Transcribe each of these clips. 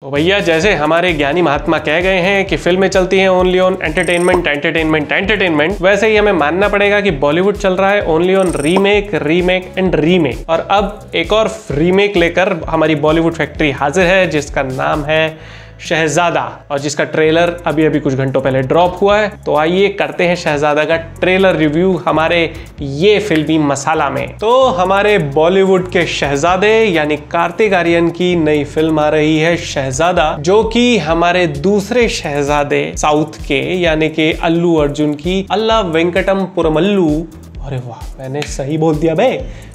तो भैया जैसे हमारे ज्ञानी महात्मा कह गए हैं कि फिल्में चलती हैं only on entertainment entertainment entertainment, वैसे ही हमें मानना पड़ेगा कि बॉलीवुड चल रहा है only on remake remake and remake. और अब एक और रीमेक लेकर हमारी बॉलीवुड फैक्ट्री हाजिर है जिसका नाम है शहजादा, और जिसका ट्रेलर अभी अभी कुछ घंटों पहले ड्रॉप हुआ है। तो आइए करते हैं शहजादा का ट्रेलर रिव्यू हमारे ये फिल्मी मसाला में। तो हमारे बॉलीवुड के शहजादे यानी कार्तिक आर्यन की नई फिल्म आ रही है शहजादा, जो कि हमारे दूसरे शहजादे साउथ के यानी कि अल्लू अर्जुन की अल्ला वेंकटम पुरमल्लू, अरे वाह मैंने सही बोल दिया बे,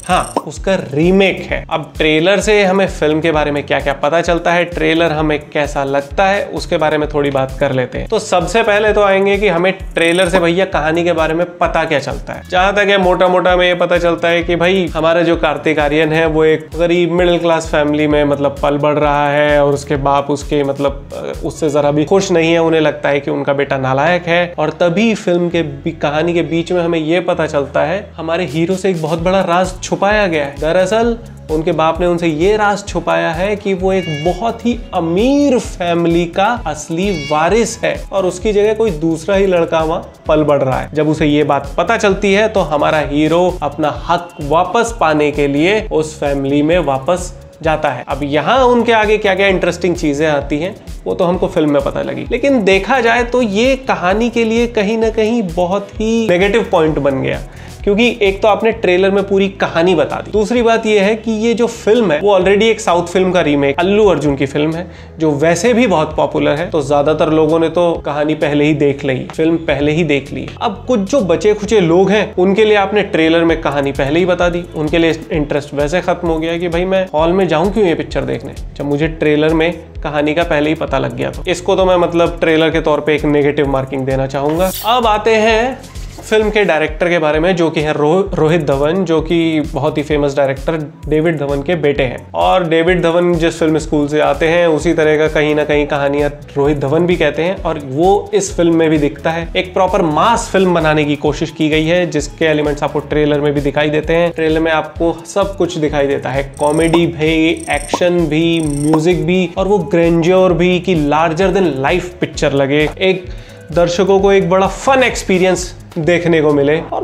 हाँ उसका रीमेक है। अब ट्रेलर से हमें फिल्म के बारे में क्या क्या पता चलता है, ट्रेलर हमें कैसा लगता है, उसके बारे में थोड़ी बात कर लेते हैं। तो सबसे पहले तो आएंगे कि हमें ट्रेलर से भैया कहानी के बारे में पता क्या चलता है। जहां तक है मोटा मोटा में ये पता चलता है कि भाई हमारा जो कार्तिक आर्यन है वो एक गरीब मिडिल क्लास फैमिली में मतलब पल बढ़ रहा है, और उसके बाप उसके मतलब उससे जरा भी खुश नहीं है, उन्हें लगता है कि उनका बेटा नालायक है। और तभी फिल्म के कहानी के बीच में हमें ये पता चलता है हमारे हीरो से एक बहुत बड़ा राज छुपाया गया है। दरअसल उनके बाप ने उनसे ये राज छुपाया है कि वो एक बहुत ही अमीर फैमिली का असली वारिस है, और उसकी जगह कोई दूसरा ही लड़का वहां पल बढ़ रहा है। जब उसे ये बात पता चलती है तो हमारा हीरो अपना हक वापस पाने के लिए उस फैमिली में वापस जाता है। अब यहाँ उनके आगे क्या क्या इंटरेस्टिंग चीजें आती हैं वो तो हमको फिल्म में पता लगी, लेकिन देखा जाए तो ये कहानी के लिए कहीं ना कहीं बहुत ही नेगेटिव पॉइंट बन गया, क्योंकि एक तो आपने ट्रेलर में पूरी कहानी बता दी, दूसरी बात यह है कि ये जो फिल्म है वो ऑलरेडी एक साउथ फिल्म का रीमेक अल्लू अर्जुन की फिल्म है जो वैसे भी बहुत पॉपुलर है। तो ज्यादातर लोगों ने तो कहानी पहले ही देख ली, फिल्म पहले ही देख ली। अब कुछ जो बचे खुचे लोग हैं उनके लिए आपने ट्रेलर में कहानी पहले ही बता दी, उनके लिए इंटरेस्ट वैसे खत्म हो गया कि भाई मैं हॉल में जाऊं क्यों ये पिक्चर देखने जब मुझे ट्रेलर में कहानी का पहले ही पता लग गया। तो इसको तो मैं मतलब ट्रेलर के तौर पे एक नेगेटिव मार्किंग देना चाहूंगा। अब आते हैं फिल्म के डायरेक्टर के बारे में, जो कि है रोहित धवन, जो कि बहुत ही फेमस डायरेक्टर डेविड धवन के बेटे हैं। और डेविड धवन जिस फिल्म स्कूल से आते हैं उसी तरह का कहीं ना कहीं कहानियां रोहित धवन भी कहते हैं, और वो इस फिल्म में भी दिखता है। एक प्रॉपर मास फिल्म बनाने की कोशिश की गई है जिसके एलिमेंट्स आपको ट्रेलर में भी दिखाई देते हैं। ट्रेलर में आपको सब कुछ दिखाई देता है, कॉमेडी भी, एक्शन भी, म्यूजिक भी, और वो ग्रैंडियर भी कि लार्जर देन लाइफ पिक्चर लगे, एक दर्शकों को एक बड़ा फन एक्सपीरियंस देखने को मिले, और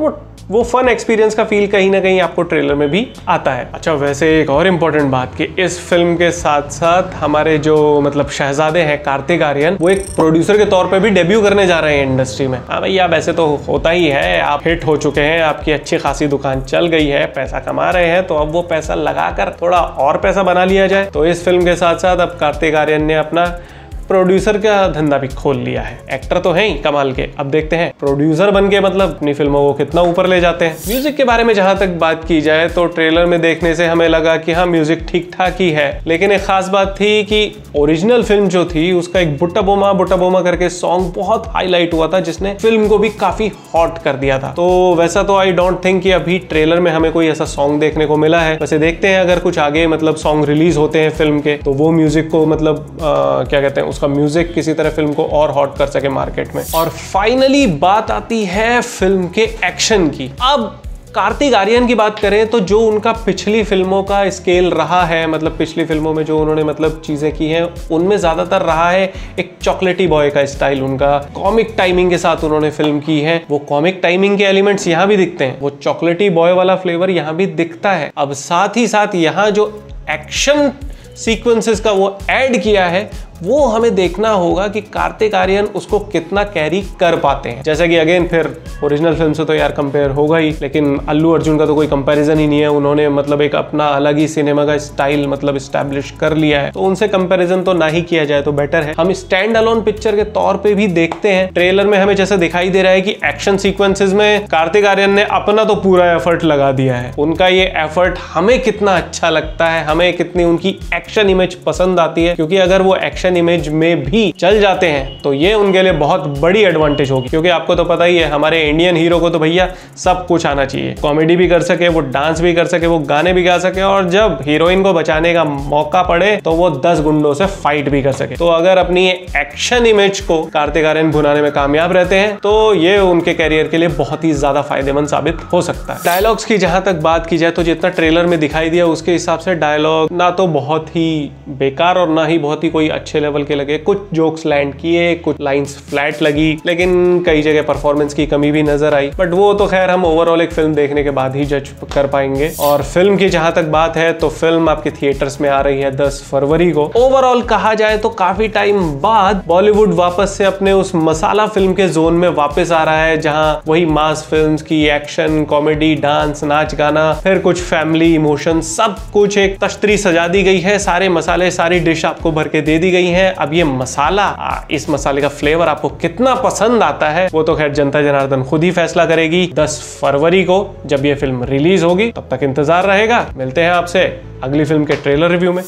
वो फन एक्सपीरियंस का फील कहीं ना कहीं आपको ट्रेलर में भी आता है। अच्छा वैसे एक और इम्पोर्टेंट बात कि इस फिल्म के साथ साथ हमारे जो मतलब शहजादे हैं कार्तिक आर्यन, वो एक प्रोड्यूसर के तौर पे भी डेब्यू करने जा रहे हैं इंडस्ट्री में। हाँ भैया वैसे तो होता ही है, आप हिट हो चुके हैं, आपकी अच्छी खासी दुकान चल गई है, पैसा कमा रहे हैं, तो अब वो पैसा लगाकर थोड़ा और पैसा बना लिया जाए। तो इस फिल्म के साथ साथ अब कार्तिक आर्यन ने अपना प्रोड्यूसर का धंधा भी खोल लिया है। एक्टर तो है ही कमाल के, अब देखते हैं प्रोड्यूसर बन के मतलब अपनी फिल्मों को कितना ऊपर ले जाते हैं। म्यूजिक के बारे में जहां तक बात की जाए तो ट्रेलर में देखने से हमें लगा कि हाँ म्यूजिक ठीक ठाक ही है, लेकिन एक खास बात थी कि ओरिजिनल फिल्म जो थी उसका एक बुट्टा बोमा करके सॉन्ग बहुत हाईलाइट हुआ था, जिसने फिल्म को भी काफी हॉट कर दिया था। तो वैसा तो आई डोंट थिंक कि अभी ट्रेलर में हमें कोई ऐसा सॉन्ग देखने को मिला है। वैसे देखते हैं अगर कुछ आगे मतलब सॉन्ग रिलीज होते हैं फिल्म के तो वो म्यूजिक को मतलब क्या कहते हैं उसका म्यूजिक किसी तरह फिल्म को और हॉट कर सके मार्केट में। और फाइनली बात आती है फिल्म के एक्शन की। अब कार्तिक आर्यन की बात करें तो जो उनका पिछली फिल्मों का स्केल रहा है, मतलब पिछली फिल्मों में जो उन्होंने मतलब चीजें की हैं उनमें ज्यादातर रहा है एक चॉकलेटी बॉय का स्टाइल, उनका कॉमिक टाइमिंग के साथ उन्होंने फिल्म की है। वो कॉमिक टाइमिंग के एलिमेंट्स यहाँ भी दिखते हैं, वो चॉकलेटी बॉय वाला फ्लेवर यहाँ भी दिखता है। अब साथ ही साथ यहाँ जो एक्शन सीक्वेंसेस का वो ऐड किया है वो हमें देखना होगा कि कार्तिक आर्यन उसको कितना कैरी कर पाते हैं। जैसे कि अगेन फिर ओरिजिनल फिल्म से तो यार कंपेयर होगा ही, लेकिन अल्लू अर्जुन का तो कोई कंपैरिजन ही नहीं है। उन्होंने मतलब एक अपना अलग ही सिनेमा का स्टाइल मतलब इस्टेब्लिश कर लिया है, तो उनसे कंपैरिजन तो ना ही किया जाए तो बेटर है। हम स्टैंड अलोन पिक्चर के तौर पे भी देखते हैं, ट्रेलर में हमें जैसे दिखाई दे रहा है कि एक्शन सीक्वेंसेस में कार्तिक आर्यन ने अपना तो पूरा एफर्ट लगा दिया है। उनका ये एफर्ट हमें कितना अच्छा लगता है, हमें कितनी उनकी एक्शन इमेज पसंद आती है, क्योंकि अगर वो एक्शन एक्शन इमेज में भी चल जाते हैं तो ये उनके लिए बहुत बड़ी एडवांटेज होगी, क्योंकि आपको तो पता ही है हमारे इंडियन हीरो को तो भैया सब कुछ आना चाहिए, कॉमेडी भी कर सके, वो डांस भी कर सके, वो गाने भी गा सके, और जब हीरोइन को बचाने का मौका पड़े तो वो 10 गुंडों से फाइट भी कर सके। तो अगर अपनी एक्शन इमेज को कार्तिक आर्यन भुनाने में कामयाब रहते हैं तो ये उनके कैरियर के लिए बहुत ही ज्यादा फायदेमंद साबित हो सकता है। डायलॉग्स की जहां तक बात की जाए तो जितना ट्रेलर में दिखाई दिया उसके हिसाब से डायलॉग ना तो बहुत ही बेकार और ना ही बहुत ही कोई अच्छे लेवल के लगे। कुछ जोक्स लैंड किए, कुछ लाइंस फ्लैट लगी, लेकिन कई जगह परफॉर्मेंस की कमी भी नजर आई। बट वो तो खैर हम ओवरऑल एक फिल्म देखने के बाद ही जज कर पाएंगे। और फिल्म की जहां तक बात है तो फिल्म आपके थिएटर्स में आ रही है 10 फरवरी को। ओवरऑल कहा जाए तो काफी टाइम बाद बॉलीवुड वापस से अपने उस मसाला फिल्म के जोन में वापस आ रहा है, जहां वही मास फिल्म्स की एक्शन, कॉमेडी, डांस, नाच गाना, फिर कुछ फैमिली इमोशन, सब कुछ एक तश्तरी सजा दी गई है। सारे मसाले, सारी डिश आपको भर के दे दी गई है। अब ये मसाला, इस मसाले का फ्लेवर आपको कितना पसंद आता है वो तो खैर जनता जनार्दन खुद ही फैसला करेगी 10 फरवरी को जब ये फिल्म रिलीज होगी। तब तक इंतजार रहेगा। मिलते हैं आपसे अगली फिल्म के ट्रेलर रिव्यू में।